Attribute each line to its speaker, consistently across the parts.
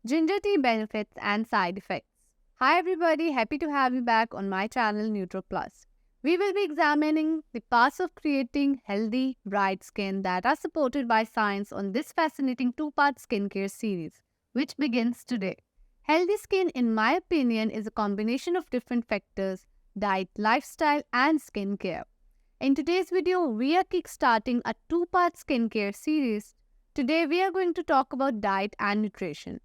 Speaker 1: Ginger tea benefits and side effects. Hi everybody, happy to have you back on my channel Nutro Plus. We will be examining the parts of creating healthy, bright skin that are supported by science on this fascinating two-part skincare series, which begins today. Healthy skin, in my opinion, is a combination of different factors: diet, lifestyle, and skincare. In today's video, we are kickstarting a two-part skincare series. Today, we are going to talk about diet and nutrition.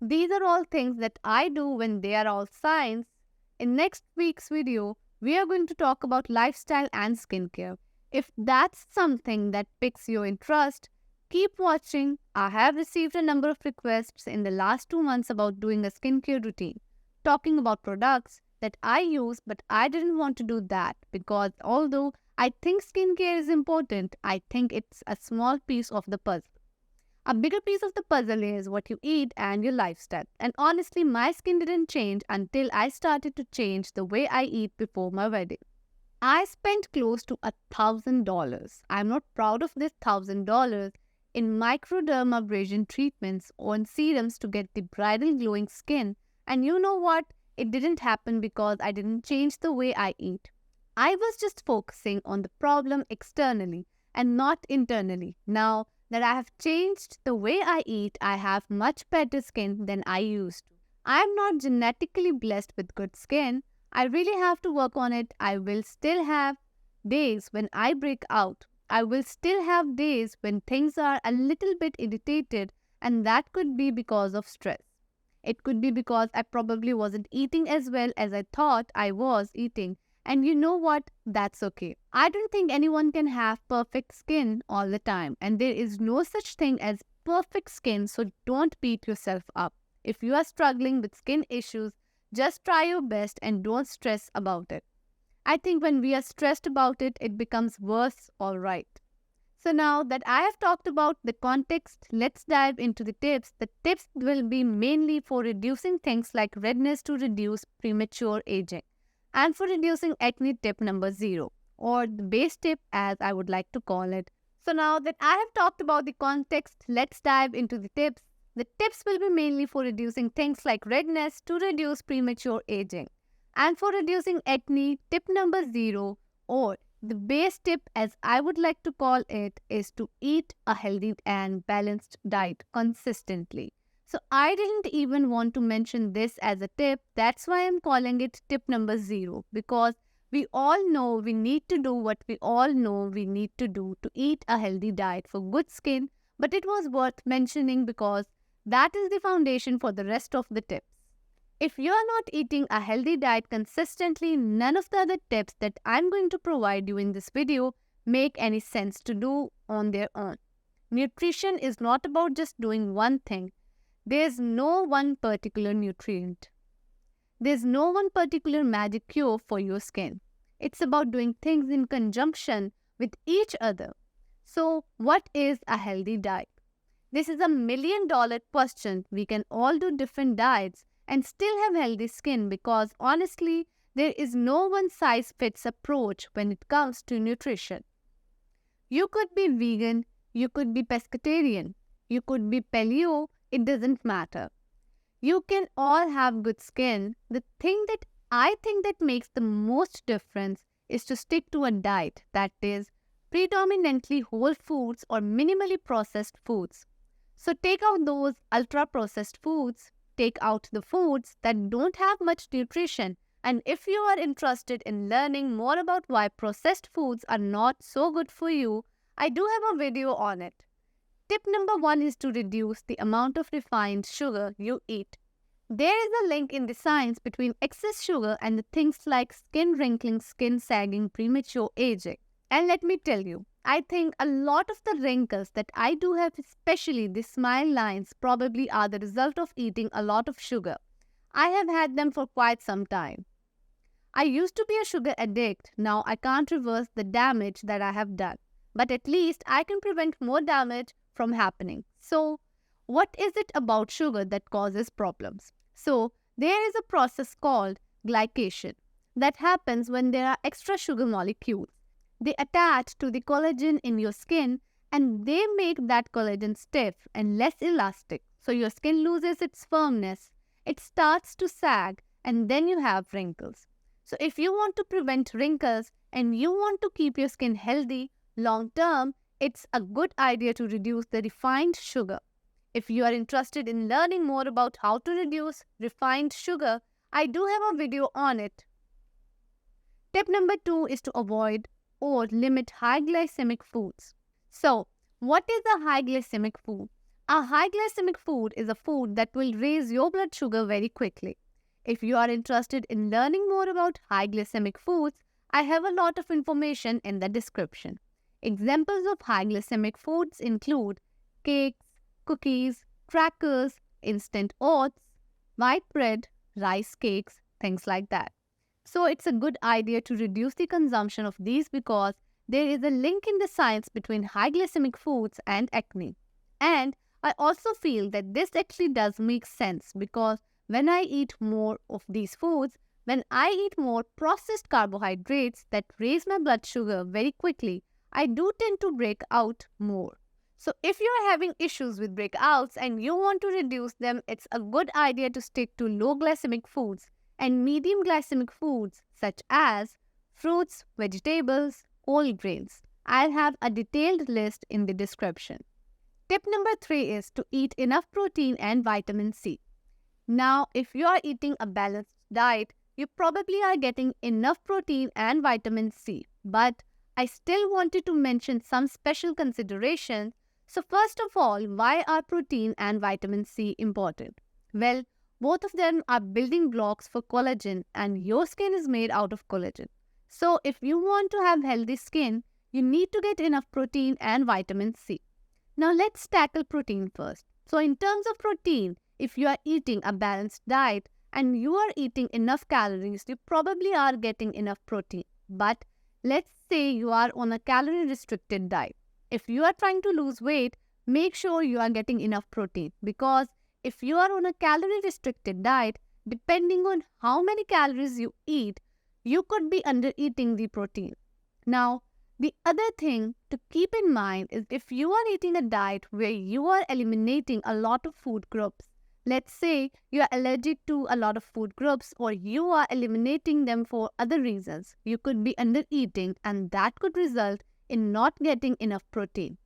Speaker 1: These are all things that I do when they are all science. In next week's video, we are going to talk about lifestyle and skincare. If that's something that piques your interest, keep watching. I have received a number of requests in the last 2 months about doing a skincare routine, talking about products that I use, but I didn't want to do that because although I think skincare is important, I think it's a small piece of the puzzle. A bigger piece of the puzzle is what you eat and your lifestyle. And honestly, my skin didn't change until I started to change the way I eat before my wedding. I spent close to $1,000. I'm not proud of this $1,000 in microdermabrasion treatments on serums to get the bridal glowing skin. And you know what? It didn't happen because I didn't change the way I eat. I was just focusing on the problem externally and not internally. Now that I have changed the way I eat, I have much better skin than I used to. I am not genetically blessed with good skin. I really have to work on it. I will still have days when I break out. I will still have days when things are a little bit irritated, and that could be because of stress. It could be because I probably wasn't eating as well as I thought I was eating. And you know what? That's okay. I don't think anyone can have perfect skin all the time. And there is no such thing as perfect skin, so don't beat yourself up. If you are struggling with skin issues, just try your best and don't stress about it. I think when we are stressed about it, it becomes worse, alright. So now that I have talked about the context, let's dive into the tips. The tips will be mainly for reducing things like redness to reduce premature aging, and for reducing acne, tip number 0, or the base tip as I would like to call it. So now that I have talked about the context, let's dive into the tips. The tips will be mainly for reducing things like redness to reduce premature aging, and for reducing acne, tip number 0, or the base tip as I would like to call it, is to eat a healthy and balanced diet consistently. So I didn't even want to mention this as a tip. That's why I'm calling it tip number 0, because we all know we need to do what we all know we need to do to eat a healthy diet for good skin. But it was worth mentioning because that is the foundation for the rest of the tips. If you are not eating a healthy diet consistently, none of the other tips that I'm going to provide you in this video make any sense to do on their own. Nutrition is not about just doing one thing. There's no one particular nutrient. There's no one particular magic cure for your skin. It's about doing things in conjunction with each other. So, what is a healthy diet? This is a $1 million question. We can all do different diets and still have healthy skin because honestly, there is no one-size-fits approach when it comes to nutrition. You could be vegan, you could be pescatarian, you could be paleo, it doesn't matter. You can all have good skin. The thing that I think that makes the most difference is to stick to a diet that is predominantly whole foods or minimally processed foods. So take out those ultra-processed foods, take out the foods that don't have much nutrition. And if you are interested in learning more about why processed foods are not so good for you, I do have a video on it. Tip number 1 is to reduce the amount of refined sugar you eat. There is a link in the science between excess sugar and the things like skin wrinkling, skin sagging, premature aging. And let me tell you, I think a lot of the wrinkles that I do have, especially the smile lines, probably are the result of eating a lot of sugar. I have had them for quite some time. I used to be a sugar addict. Now I can't reverse the damage that I have done. But at least I can prevent more damage from happening. So, what is it about sugar that causes problems? So, there is a process called glycation that happens when there are extra sugar molecules. They attach to the collagen in your skin and they make that collagen stiff and less elastic. So your skin loses its firmness, it starts to sag, and then you have wrinkles. So if you want to prevent wrinkles and you want to keep your skin healthy long term, it's a good idea to reduce the refined sugar. If you are interested in learning more about how to reduce refined sugar, I do have a video on it. Tip number 2 is to avoid or limit high glycemic foods. So, what is a high glycemic food? A high glycemic food is a food that will raise your blood sugar very quickly. If you are interested in learning more about high glycemic foods, I have a lot of information in the description. Examples of high glycemic foods include cakes, cookies, crackers, instant oats, white bread, rice cakes, things like that. So it's a good idea to reduce the consumption of these because there is a link in the science between high glycemic foods and acne. And I also feel that this actually does make sense because when I eat more of these foods, when I eat more processed carbohydrates that raise my blood sugar very quickly, I do tend to break out more. So if you are having issues with breakouts and you want to reduce them, it's a good idea to stick to low glycemic foods and medium glycemic foods such as fruits, vegetables, whole grains. I'll have a detailed list in the description. Tip number 3 is to eat enough protein and vitamin C. Now, if you are eating a balanced diet, you probably are getting enough protein and vitamin C. But I still wanted to mention some special considerations. So first of all, why are protein and vitamin C important? Well, both of them are building blocks for collagen and your skin is made out of collagen. So if you want to have healthy skin, you need to get enough protein and vitamin C. Now let's tackle protein first. So in terms of protein, if you are eating a balanced diet and you are eating enough calories, you probably are getting enough protein. But let's say you are on a calorie restricted diet. If you are trying to lose weight, make sure you are getting enough protein because if you are on a calorie restricted diet, depending on how many calories you eat, you could be under eating the protein. Now, the other thing to keep in mind is if you are eating a diet where you are eliminating a lot of food groups, let's say you are allergic to a lot of food groups or you are eliminating them for other reasons, you could be under eating and that could result in not getting enough protein.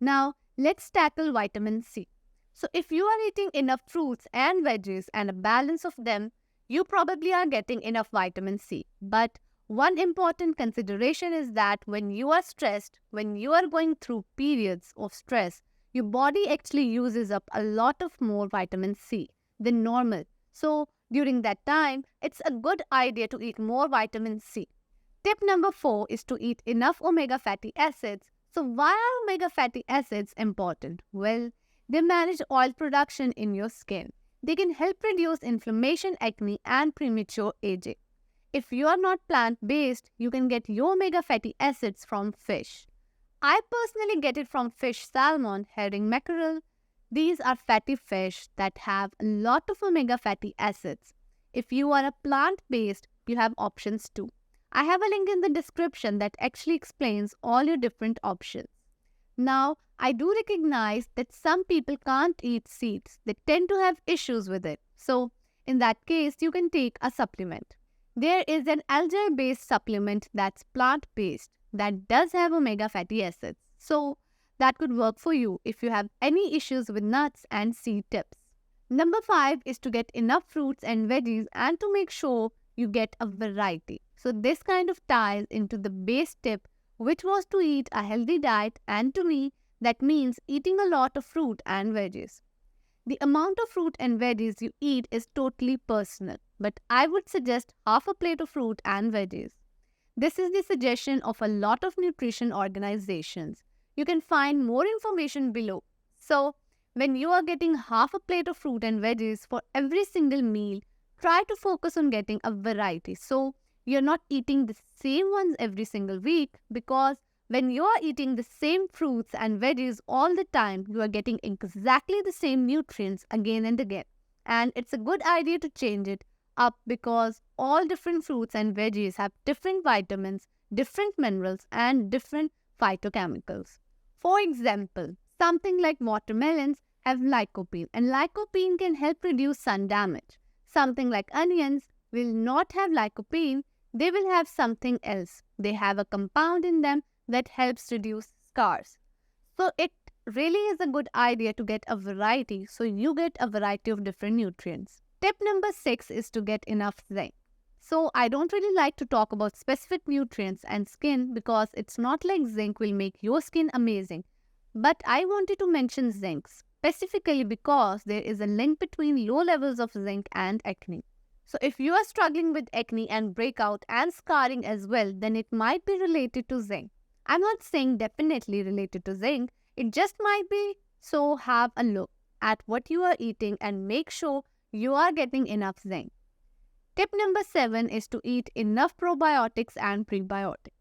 Speaker 1: Now, let's tackle vitamin C. So if you are eating enough fruits and veggies and a balance of them, you probably are getting enough vitamin C. But one important consideration is that when you are stressed, when you are going through periods of stress, your body actually uses up a lot of more vitamin C than normal. So during that time, it's a good idea to eat more vitamin C. Tip number 4 is to eat enough omega fatty acids. So why are omega fatty acids important? Well, they manage oil production in your skin. They can help reduce inflammation, acne, and premature aging. If you are not plant-based, you can get your omega fatty acids from fish. I personally get it from fish, salmon, herring, mackerel. These are fatty fish that have a lot of omega fatty acids. If you are a plant-based, you have options too. I have a link in the description that actually explains all your different options. Now, I do recognize that some people can't eat seeds. They tend to have issues with it. So, in that case, you can take a supplement. There is an algae-based supplement that's plant-based that does have omega fatty acids. So, that could work for you if you have any issues with nuts and seed tips. Number 5 is to get enough fruits and veggies and to make sure you get a variety. So, this kind of ties into the base tip, which was to eat a healthy diet, and to me, that means eating a lot of fruit and veggies. The amount of fruit and veggies you eat is totally personal, but I would suggest half a plate of fruit and veggies. This is the suggestion of a lot of nutrition organizations. You can find more information below. So, when you are getting half a plate of fruit and veggies for every single meal, try to focus on getting a variety. So, you're not eating the same ones every single week because when you are eating the same fruits and veggies all the time, you are getting exactly the same nutrients again and again. And it's a good idea to change it up because all different fruits and veggies have different vitamins, different minerals, and different phytochemicals. For example, something like watermelons have lycopene, and lycopene can help reduce sun damage. Something like onions will not have lycopene, they will have something else. They have a compound in them that helps reduce scars. So it really is a good idea to get a variety so you get a variety of different nutrients. Tip number 6 is to get enough zinc. So I don't really like to talk about specific nutrients and skin because it's not like zinc will make your skin amazing. But I wanted to mention zinc specifically because there is a link between low levels of zinc and acne. So if you are struggling with acne and breakout and scarring as well, then it might be related to zinc. I'm not saying definitely related to zinc, it just might be. So have a look at what you are eating and make sure you are getting enough zinc. Tip number 7 is to eat enough probiotics and prebiotics.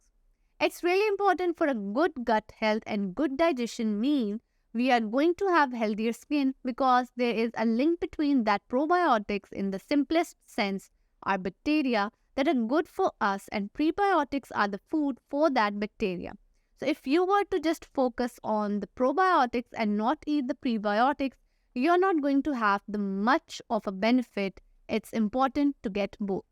Speaker 1: It's really important for a good gut health and good digestion mean we are going to have healthier skin because there is a link between that probiotics in the simplest sense are bacteria that are good for us and prebiotics are the food for that bacteria. So if you were to just focus on the probiotics and not eat the prebiotics, you're not going to have the much of a benefit. It's important to get both.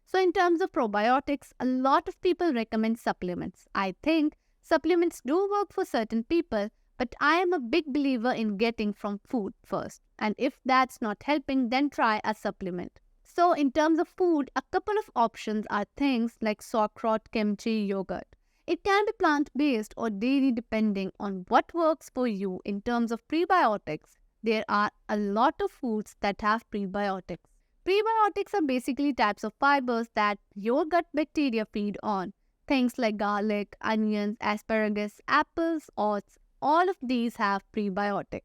Speaker 1: So in terms of probiotics, a lot of people recommend supplements. I think supplements do work for certain people, but I am a big believer in getting from food first. And if that's not helping, then try a supplement. So in terms of food, a couple of options are things like sauerkraut, kimchi, yogurt. It can be plant-based or dairy depending on what works for you. In terms of prebiotics, there are a lot of foods that have prebiotics. Prebiotics are basically types of fibers that your gut bacteria feed on. Things like garlic, onions, asparagus, apples, oats, all of these have prebiotics.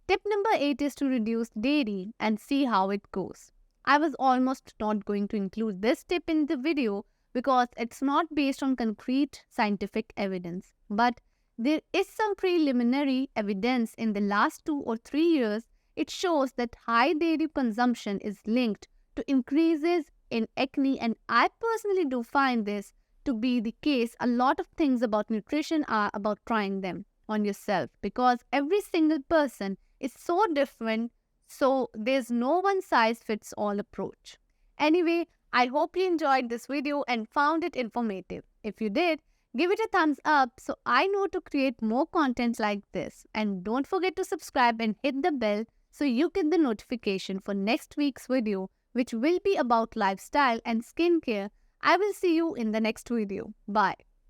Speaker 1: Tip number 8 is to reduce dairy and see how it goes. I was almost not going to include this tip in the video because it's not based on concrete scientific evidence. But there is some preliminary evidence in the last 2 or 3 years. It shows that high dairy consumption is linked to increases in acne, and I personally do find this to be the case. A lot of things about nutrition are about trying them on yourself because every single person is so different, so there's no one size fits all approach. Anyway, I hope you enjoyed this video and found it informative. If you did, give it a thumbs up so I know to create more content like this. And don't forget to subscribe and hit the bell so you get the notification for next week's video, which will be about lifestyle and skincare. I will see you in the next video. Bye.